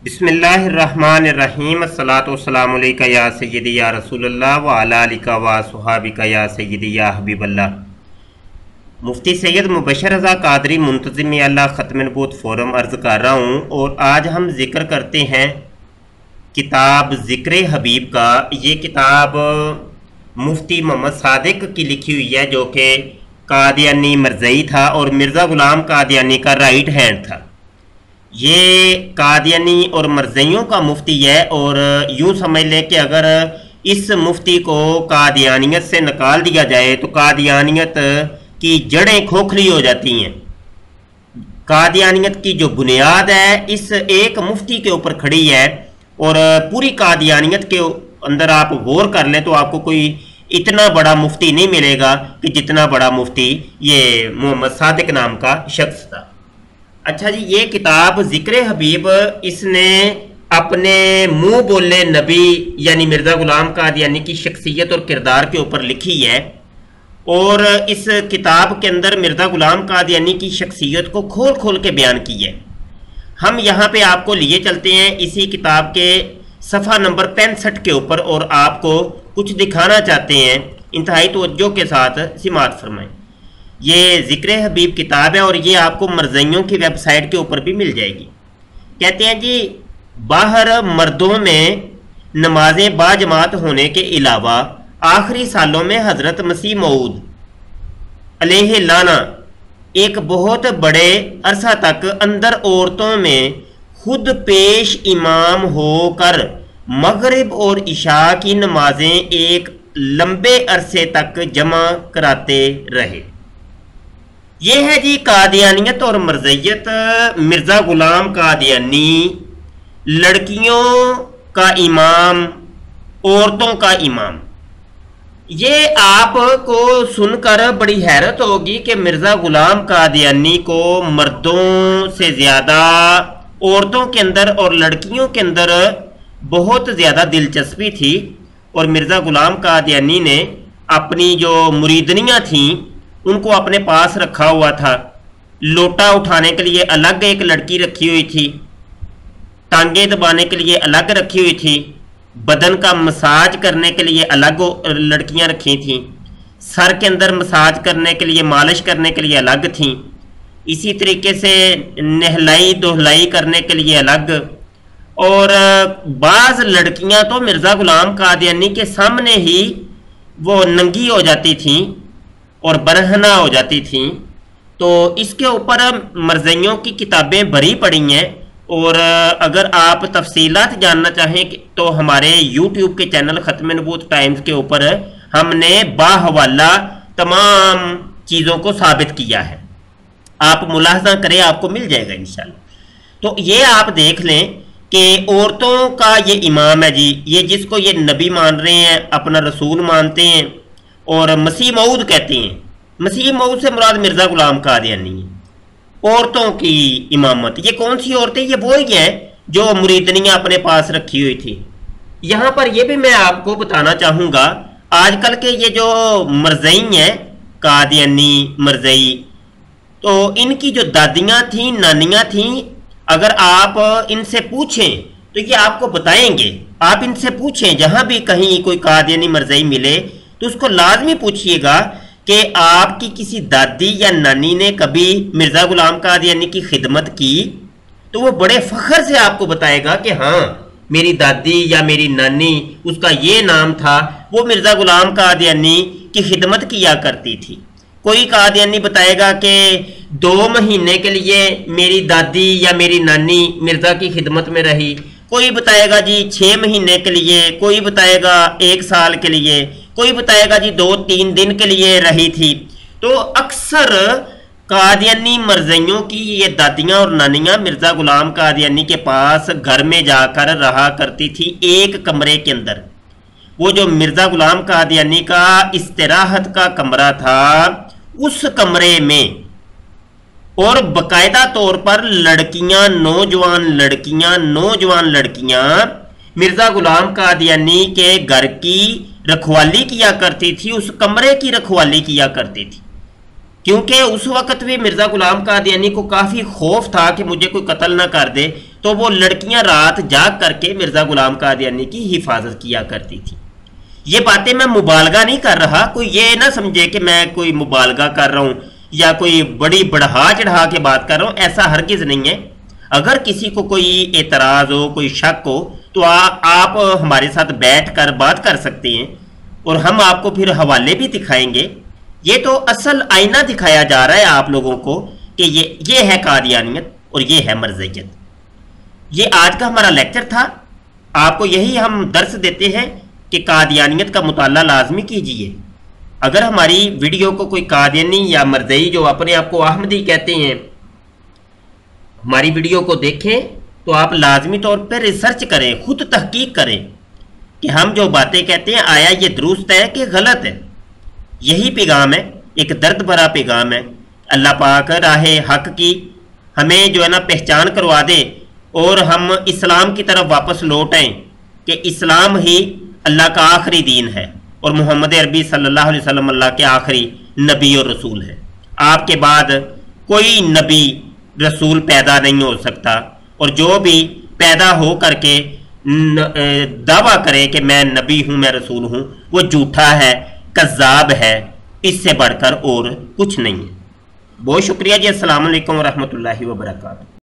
बिस्मिल्लाहिर्रहमानिर्रहीम अस्सलातु वस्सलामु अलैका या सय्यदी या रसूल अल्लाह व अला आलिका व सुहाबिका या सय्यदी या हबीबल्लाह। मुफ्ती सैयद मुबशर रज़ा कादरी मुंतज़िम अल्लाह ख़त्म नबूवत फ़ोरम अर्ज़ कर रहा हूँ और आज हम ज़िक्र करते हैं किताब ज़िक्र हबीब का। ये किताब मुफ्ती मोहम्मद सादिक की लिखी हुई है जो कि कादियानी मरज़ई था और मिर्ज़ा ग़ुलाम कादियानी का राइट हैंड था। ये कादियानी और मरज़इयों का मुफ्ती है और यूँ समझ लें कि अगर इस मुफ्ती को कादियानियत से निकाल दिया जाए तो कादियानियत की जड़ें खोखली हो जाती हैं। कादियानियत की जो बुनियाद है इस एक मुफ्ती के ऊपर खड़ी है और पूरी कादियानियत के अंदर आप गौर कर लें तो आपको कोई इतना बड़ा मुफ्ती नहीं मिलेगा कि जितना बड़ा मुफ्ती ये मोहम्मद सादिक नाम का शख्स था। अच्छा जी, ये किताब ज़िक्र हबीब इसने अपने मुंह बोले नबी यानी मिर्ज़ा ग़ुलाम कादियानी की शख्सियत और किरदार के ऊपर लिखी है और इस किताब के अंदर मिर्ज़ा ग़ुलाम कादियानी की शख्सियत को खोल खोल के बयान की है। हम यहाँ पे आपको लिए चलते हैं इसी किताब के सफ़ा नंबर 65 के ऊपर और आपको कुछ दिखाना चाहते हैं। इंतहाई तवज्जो के साथ सिमात फरमाएं। ये ज़िक्र हबीब किताब है और ये आपको मरज़इयों की वेबसाइट के ऊपर भी मिल जाएगी। कहते हैं जी, बाहर मर्दों में नमाजें बाजमात होने के अलावा आखिरी सालों में हज़रत मसीह मऊद अलैहि लाना एक बहुत बड़े अरसा तक अंदर औरतों में खुद पेश इमाम होकर मगरिब और इशा की नमाजें एक लंबे अरसे तक जमा कराते रहे। ये है जी कादियानियत और मरज़इयत। मिर्ज़ा ग़ुलाम कादियानी लड़कियों का इमाम, औरतों का इमाम। ये आपको सुनकर बड़ी हैरत होगी कि मिर्ज़ा ग़ुलाम कादियानी को मर्दों से ज़्यादा औरतों के अंदर और लड़कियों के अंदर बहुत ज़्यादा दिलचस्पी थी और मिर्ज़ा ग़ुलाम कादियानी ने अपनी जो मुरीदनियाँ थीं उनको अपने पास रखा हुआ था। लोटा उठाने के लिए अलग एक लड़की रखी हुई थी, टांगे दबाने के लिए अलग रखी हुई थी, बदन का मसाज करने के लिए अलग लड़कियां रखी थीं, सर के अंदर मसाज करने के लिए, मालिश करने के लिए अलग थीं, इसी तरीके से नहलाई दोहलाई करने के लिए अलग। और बाज़ लड़कियां तो मिर्ज़ा ग़ुलाम कादियानी के सामने ही वो नंगी हो जाती थीं और बरहना हो जाती थीं। तो इसके ऊपर मरज़इयों की किताबें भरी पड़ी हैं और अगर आप तफसीलात जानना चाहें तो हमारे YouTube के चैनल ख़त्म नबूवत टाइम्स के ऊपर हमने बाहवाला तमाम चीज़ों को साबित किया है। आप मुलाहजा करें, आपको मिल जाएगा इंशाल्लाह। तो ये आप देख लें कि औरतों का ये इमाम है जी, ये जिसको ये नबी मान रहे हैं, अपना रसूल मानते हैं और मसीह मऊद कहते हैं। मसीह मऊद से मुराद मिर्ज़ा ग़ुलाम कादियानी है। औरतों की इमामत, ये कौन सी औरतें? ये वो ही हैं जो मुरीदनियाँ अपने पास रखी हुई थी। यहाँ पर ये भी मैं आपको बताना चाहूँगा, आजकल के ये जो मरज़ई हैं, कादियानी मरज़ई, तो इनकी जो दादियाँ थीं, नानियाँ थीं, अगर आप इनसे पूछें तो ये आपको बताएंगे। आप इनसे पूछें, जहाँ भी कहीं कोई कादियानी मरज़ई मिले तो उसको लाजमी पूछिएगा कि आपकी किसी दादी या नानी ने कभी मिर्ज़ा ग़ुलाम कादियानी की खिदमत की, तो वो बड़े फ़ख्र से आपको बताएगा कि हाँ, मेरी दादी या मेरी नानी, उसका ये नाम था, वो मिर्ज़ा ग़ुलाम कादियानी की खिदमत किया करती थी। कोई कादियानी बताएगा कि 2 महीने के लिए मेरी दादी या मेरी नानी मिर्ज़ा की खिदमत में रही, कोई बताएगा जी 6 महीने के लिए, कोई बताएगा 1 साल के लिए, कोई बताएगा जी 2-3 दिन के लिए रही थी। तो अक्सर कादियानी मरज़इयों की ये दादियाँ और नानियाँ मिर्ज़ा ग़ुलाम कादियानी के पास घर में जाकर रहा करती थी एक कमरे के अंदर। वो जो मिर्ज़ा ग़ुलाम कादियानी का इस्तिराहत का कमरा था, उस कमरे में और बाकायदा तौर पर लड़कियां, नौजवान लड़कियां मिर्ज़ा ग़ुलाम कादियानी के घर की रखवाली किया करती थी, उस कमरे की रखवाली किया करती थी। क्योंकि उस वक़्त भी मिर्ज़ा ग़ुलाम कादियानी को काफ़ी खौफ था कि मुझे कोई कत्ल ना कर दे, تو وہ لڑکیاں رات جاگ کر کے مرزا غلام قادیانی کی حفاظت کیا کرتی تھی۔ یہ باتیں میں مبالغہ نہیں کر رہا، کوئی یہ نہ سمجھے کہ میں کوئی مبالغہ کر رہا ہوں یا کوئی بڑی بڑھا چڑھا کے بات کر رہا ہوں، ایسا ہرگز نہیں ہے۔ اگر کسی کو کوئی اعتراض ہو، کوئی شک ہو، تو آپ ہمارے ساتھ بیٹھ کر بات کر سکتے ہیں، اور ہم آپ کو پھر حوالے بھی دکھائیں گے۔ یہ تو اصل آئینہ دکھایا جا رہا ہے آپ لوگوں کو کہ یہ ہے قادیانیت اور یہ ہے مرزیت۔ یہ آج کا ہمارا لیکچر تھا، آپ کو یہی ہم درس دیتے ہیں کہ قادیانیت کا مطالعہ لازمی کیجیے۔ اگر ہماری ویڈیو کو کوئی قادیانی یا مرزئی جو اپنے آپ کو احمدی کہتے ہیں ہماری ویڈیو کو دیکھیں تو آپ لازمی طور پر ریسرچ کریں، خود تحقیق کریں کہ ہم جو باتیں کہتے ہیں آیا یہ درست ہے کہ غلط ہے۔ یہی پیغام ہے، ایک درد بھرا پیغام ہے۔ اللہ پاک راہ حق کی ہمیں جو ہے نا پہچان کروا دے اور ہم اسلام کی طرف واپس لوٹ آئیں کہ اسلام ہی اللہ کا آخری دین ہے اور محمد عربی صلی اللہ علیہ وسلم اللہ کے آخری نبی اور رسول ہے۔ آپ کے بعد کوئی نبی رسول پیدا نہیں ہو سکتا، اور جو بھی پیدا ہو کر کے دعویٰ کرے کہ میں نبی ہوں، میں رسول ہوں، وہ جھوٹا ہے، کذاب ہے، اس سے بڑھ کر اور کچھ نہیں ہے۔ بہت شکریہ جی، السلام علیکم ورحمۃ اللہ وبرکاتہ۔